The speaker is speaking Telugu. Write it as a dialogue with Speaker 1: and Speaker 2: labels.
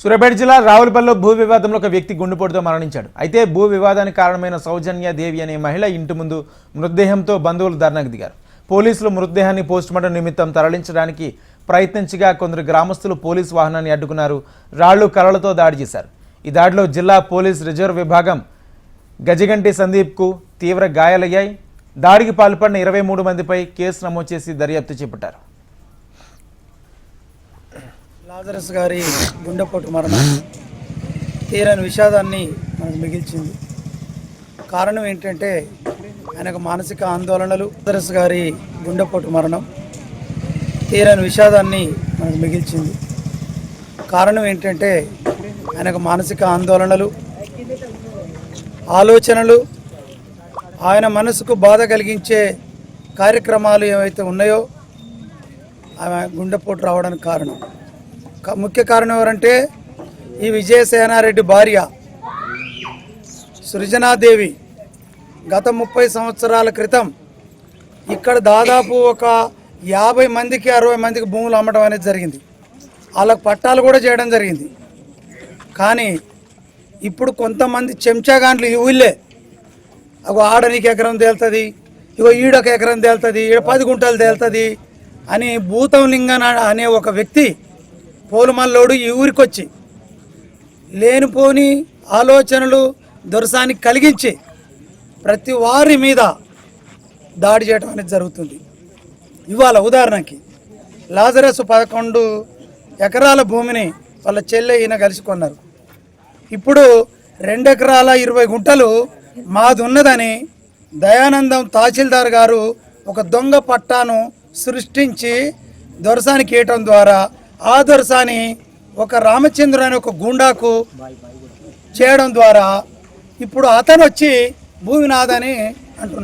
Speaker 1: సూర్యాపేట జిల్లా రావులపల్లిలో భూ వివాదంలో ఒక వ్యక్తి గుండెపోటుతో మరణించాడు. అయితే భూ వివాదానికి కారణమైన సౌజన్య దేవి అనే మహిళ ఇంటి ముందు మృతదేహంతో బంధువులు ధర్నాకు దిగారు. పోలీసులు మృతదేహాన్ని పోస్టుమార్టం నిమిత్తం తరలించడానికి ప్రయత్నించగా కొందరు గ్రామస్తులు పోలీసు వాహనాన్ని అడ్డుకున్నారు. రాళ్లు కర్రలతో దాడి చేశారు. ఈ దాడిలో జిల్లా పోలీస్ రిజర్వ్ విభాగం గజగంటి సందీప్కు తీవ్ర గాయాలయ్యాయి. దాడికి పాల్పడిన 23 మందిపై కేసు నమోదు చేసి దర్యాప్తు చేపట్టారు.
Speaker 2: లాజరస్ గారి గుండెపోటు మరణం తీరని విషాదాన్ని మనకు మిగిల్చింది. కారణం ఏంటంటే ఆయనకు మానసిక ఆందోళనలు. లాజరస్ గారి గుండెపోటు మరణం తీరని విషాదాన్ని మనకు మిగిల్చింది. కారణం ఏంటంటే ఆయనకు మానసిక ఆందోళనలు, ఆలోచనలు, ఆయన మనసుకు బాధ కలిగించే కార్యక్రమాలు ఏవైతే ఉన్నాయో ఆమె గుండెపోటు రావడానికి కారణం. ముఖ్య కారణం ఎవరంటే ఈ విజయసేనారెడ్డి భార్య సృజనాదేవి గత 30 సంవత్సరాల క్రితం ఇక్కడ దాదాపు ఒక 50 మందికి 60 మందికి భూములు అమ్మడం అనేది జరిగింది. వాళ్ళకు పట్టాలు కూడా చేయడం జరిగింది. కానీ ఇప్పుడు కొంతమంది చెంచాగాండ్లు ఈ ఊళ్ళే అగో ఆడ నీకు ఎకరం తేలుతుంది, ఇగో ఈడొక ఎకరం తేలుతుంది, ఈడ 10 గుంటలు తేలుతుంది అని భూతం లింగన అనే ఒక వ్యక్తి పోలుమల్లోడు ఈ ఊరికొచ్చి లేనిపోని ఆలోచనలు దొరసానికి కలిగించి ప్రతి వారి మీద దాడి చేయడం అనేది జరుగుతుంది. ఇవాళ ఉదాహరణకి లాజరస్ 11 ఎకరాల భూమిని వాళ్ళ చెల్లె ఈయన కలిసి కొన్నారు. ఇప్పుడు 2 ఎకరాల 20 గుంటలు మాది ఉన్నదని దయానందం తహసీల్దార్ గారు ఒక దొంగ పట్టాను సృష్టించి దొరసానికి వేయటం ద్వారా ఆ దొరసాని ఒక రామచంద్ర అనే ఒక గూండాకు చేయడం ద్వారా ఇప్పుడు అతను వచ్చి భూమి నాదని అంటున్నాడు.